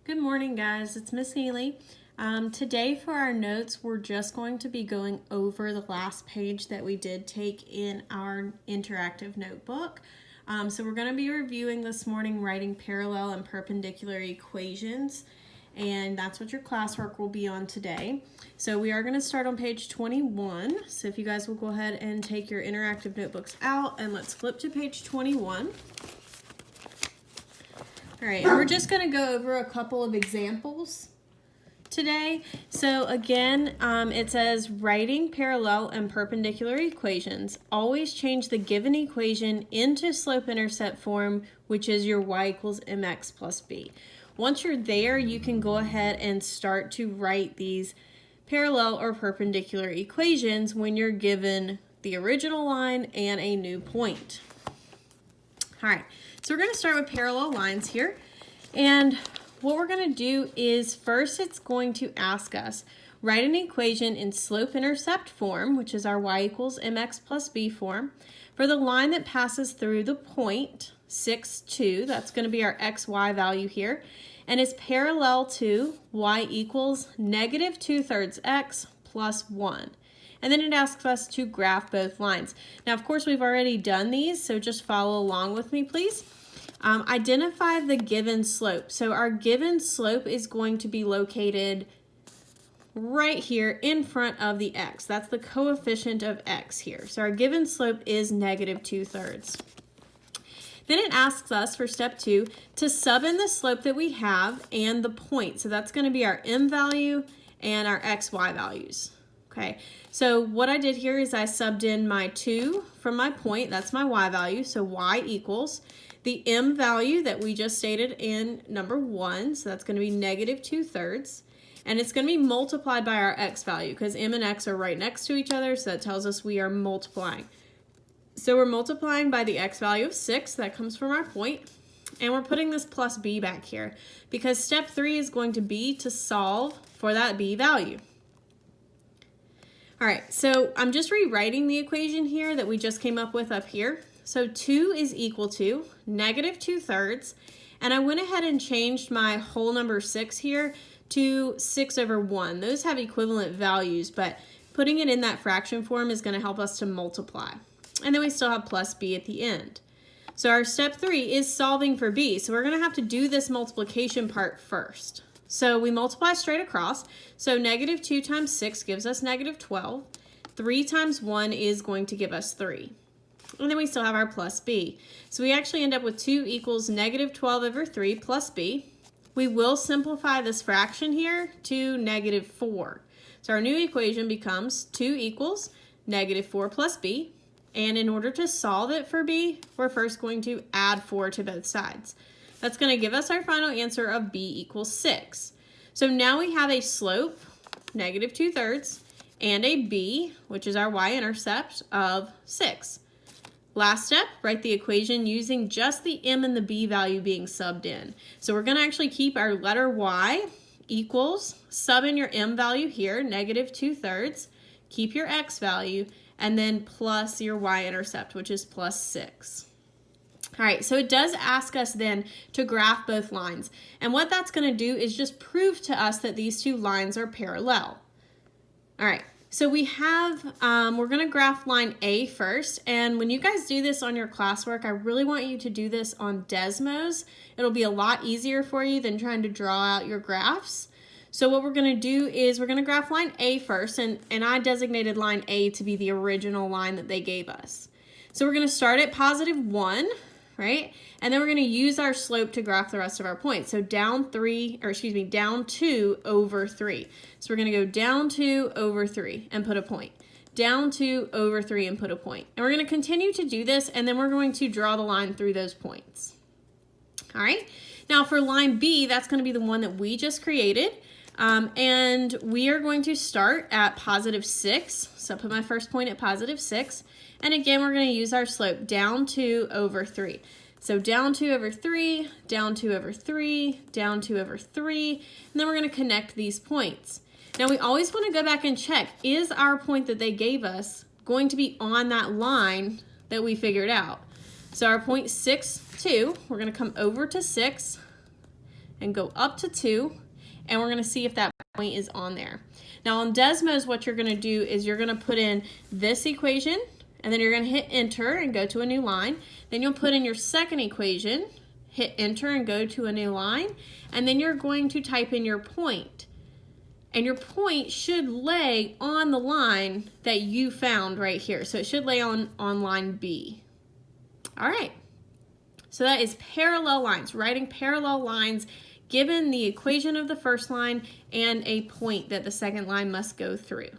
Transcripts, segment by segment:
Good morning, guys. It's Miss Neely. Today for our notes, we're just going to be going over the last page that we did take in our interactive notebook. So we're going to be reviewing this morning writing parallel and perpendicular equations, and that's what your classwork will be on today. So we are going to start on page 21. So if you guys will go ahead and take your interactive notebooks out, and let's flip to page 21. All right, we're just going to go over a couple of examples today. So again, it says writing parallel and perpendicular equations. Always change the given equation into slope-intercept form, which is your y equals mx plus b. Once you're there, you can go ahead and start to write these parallel or perpendicular equations when you're given the original line and a new point. All right, so we're going to start with parallel lines here. And what we're going to do is first it's going to ask us, write an equation in slope-intercept form, which is our y equals mx plus b form, for the line that passes through the point 6, 2, that's going to be our xy value here, and is parallel to y equals negative 2/3 x plus 1. And then it asks us to graph both lines. Now, of course, we've already done these, so just follow along with me, please. Identify the given slope. So our given slope is going to be located right here in front of the x. That's the coefficient of x here. So our given slope is negative 2/3. Then it asks us for step 2 to sub in the slope that we have and the point. So that's going to be our m value and our xy values. Okay, so what I did here is I subbed in my 2 from my point, that's my y value, so y equals the m value that we just stated in number 1, so that's going to be negative 2/3, and it's going to be multiplied by our x value because m and x are right next to each other, so that tells us we are multiplying. So we're multiplying by the x value of 6, that comes from our point, and we're putting this plus b back here because step 3 is going to be to solve for that b value. All right, so I'm just rewriting the equation here that we just came up with up here. So 2 is equal to negative 2/3, and I went ahead and changed my whole number 6 here to 6/1. Those have equivalent values, but putting it in that fraction form is going to help us to multiply. And then we still have plus b at the end. So our step 3 is solving for b, so we're going to have to do this multiplication part first. So we multiply straight across. So negative 2 times 6 gives us negative 12. 3 times 1 is going to give us 3. And then we still have our plus b. So we actually end up with 2 equals negative 12/3 plus b. We will simplify this fraction here to negative 4. So our new equation becomes 2 equals negative 4 plus b. And in order to solve it for b, we're first going to add 4 to both sides. That's going to give us our final answer of b equals 6. So now we have a slope, negative 2/3, and a b, which is our y-intercept, of 6. Last step, write the equation using just the m and the b value being subbed in. So we're going to actually keep our letter y equals, sub in your m value here, negative 2/3, keep your x value, and then plus your y-intercept, which is plus 6. All right, so it does ask us then to graph both lines. And what that's going to do is just prove to us that these two lines are parallel. All right, so we have, we're going to graph line A first. And when you guys do this on your classwork, I really want you to do this on Desmos. It'll be a lot easier for you than trying to draw out your graphs. So what we're going to do is we're going to graph line A first. And I designated line A to be the original line that they gave us. So we're going to start at positive 1. Right? And then we're going to use our slope to graph the rest of our points. So down 2/3. So we're going to go down 2/3 and put a point. Down 2/3 and put a point. And we're going to continue to do this, and then we're going to draw the line through those points. All right? Now for line B, that's going to be the one that we just created. And we are going to start at positive 6. So I'll put my first point at positive 6. And again, we're going to use our slope down 2/3. So down 2/3, down 2/3, down 2/3, and then we're going to connect these points. Now we always want to go back and check, is our point that they gave us going to be on that line that we figured out? So our point 6, 2, we're going to come over to 6, and go up to 2, and we're going to see if that point is on there. Now on Desmos, what you're going to do is you're going to put in this equation, and then you're going to hit enter and go to a new line. Then you'll put in your second equation, hit enter and go to a new line, and then you're going to type in your point. And your point should lay on the line that you found right here. So it should lay on line B. All right. So that is parallel lines, writing parallel lines given the equation of the first line and a point that the second line must go through.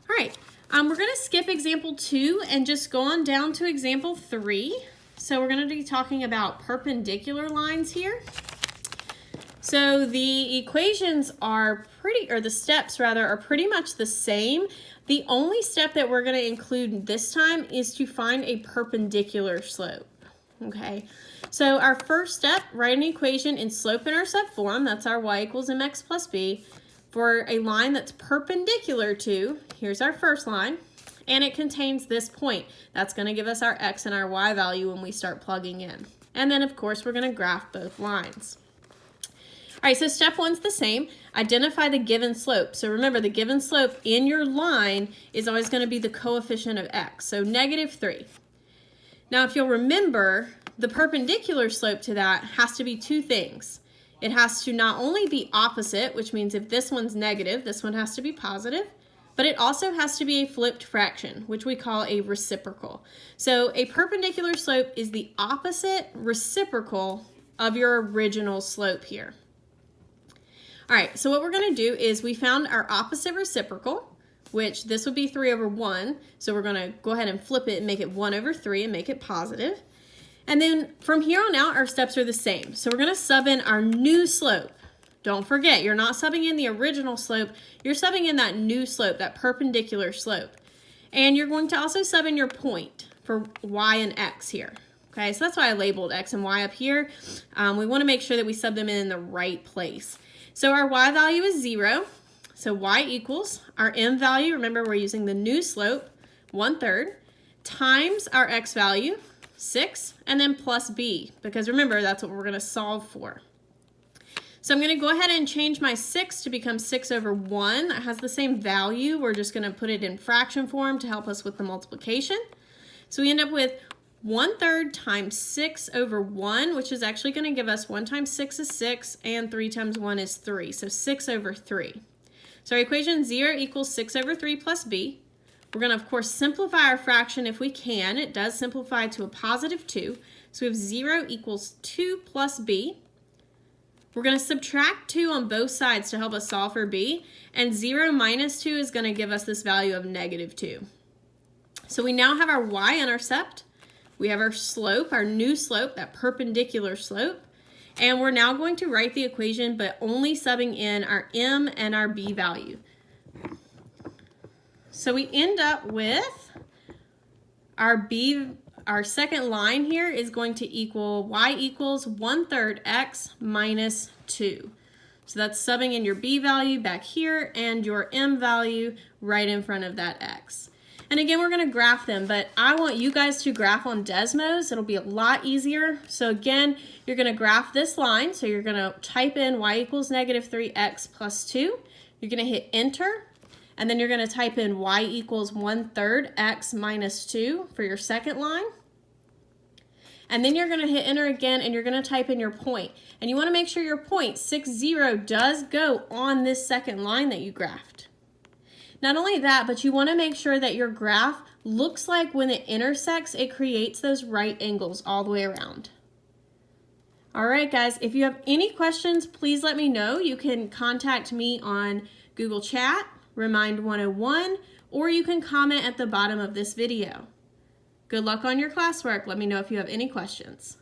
All right. We're going to skip example 2 and just go on down to example 3. So we're going to be talking about perpendicular lines here. So the equations are the steps rather, are pretty much the same. The only step that we're going to include this time is to find a perpendicular slope. Okay, so our first step, write an equation in slope-intercept form, that's our y equals mx plus b, for a line that's perpendicular to, here's our first line, and it contains this point. That's going to give us our x and our y value when we start plugging in. And then, of course, we're going to graph both lines. All right, so step 1's the same. Identify the given slope. So remember, the given slope in your line is always going to be the coefficient of x, so -3. Now, if you'll remember, the perpendicular slope to that has to be 2 things. It has to not only be opposite, which means if this one's negative, this one has to be positive, but it also has to be a flipped fraction, which we call a reciprocal. So a perpendicular slope is the opposite reciprocal of your original slope here. All right, so what we're going to do is we found our opposite reciprocal, which this would be 3/1. So we're going to go ahead and flip it and make it 1/3 and make it positive. And then from here on out, our steps are the same. So we're going to sub in our new slope. Don't forget, you're not subbing in the original slope. You're subbing in that new slope, that perpendicular slope. And you're going to also sub in your point for y and x here. Okay, so that's why I labeled x and y up here. We want to make sure that we sub them in the right place. So our y value is 0. So y equals our m value, remember we're using the new slope, 1/3, times our x value, 6, and then plus b, because remember that's what we're going to solve for. So I'm going to go ahead and change my 6 to become 6/1. That has the same value. We're just going to put it in fraction form to help us with the multiplication. So we end up with 1/3 times 6/1, which is actually going to give us 1 times 6 is 6, and 3 times 1 is 3, so 6/3. So our equation 0 equals 6/3 plus b. We're going to, of course, simplify our fraction if we can. It does simplify to a +2. So we have 0 equals 2 plus b. We're going to subtract 2 on both sides to help us solve for b. And 0 minus 2 is going to give us this value of -2. So we now have our y-intercept. We have our slope, our new slope, that perpendicular slope. And we're now going to write the equation, but only subbing in our m and our b value. So we end up with our second line here is going to equal y equals 1/3 x minus 2. So that's subbing in your b value back here and your m value right in front of that x. And again, we're going to graph them, but I want you guys to graph on Desmos. It'll be a lot easier. So again, you're going to graph this line. So you're going to type in y equals -3x plus 2. You're going to hit enter. And then you're going to type in y equals 1/3 x minus 2 for your second line. And then you're going to hit enter again, and you're going to type in your point. And you want to make sure your point, 6, 0, does go on this second line that you graphed. Not only that, but you want to make sure that your graph looks like when it intersects, it creates those right angles all the way around. All right, guys, if you have any questions, please let me know. You can contact me on Google Chat, Remind 101, or you can comment at the bottom of this video. Good luck on your classwork. Let me know if you have any questions.